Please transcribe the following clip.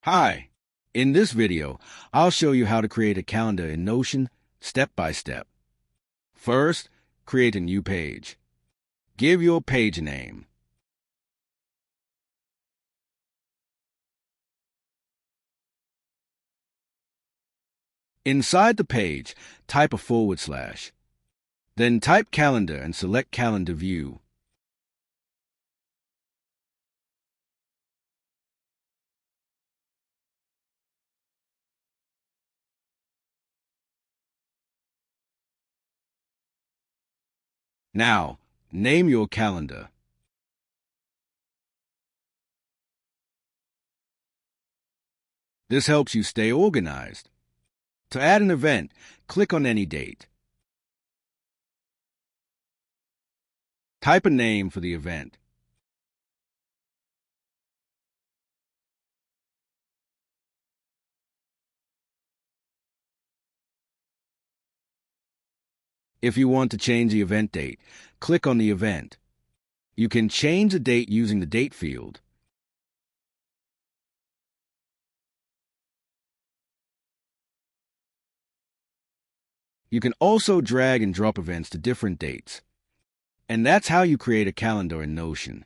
Hi! In this video, I'll show you how to create a calendar in Notion step by step. First, create a new page. Give your page a name. Inside the page, type a /. Then type Calendar and select Calendar View. Now, name your calendar. This helps you stay organized. To add an event, click on any date. Type a name for the event. If you want to change the event date, click on the event. You can change the date using the Date field. You can also drag and drop events to different dates. And that's how you create a calendar in Notion.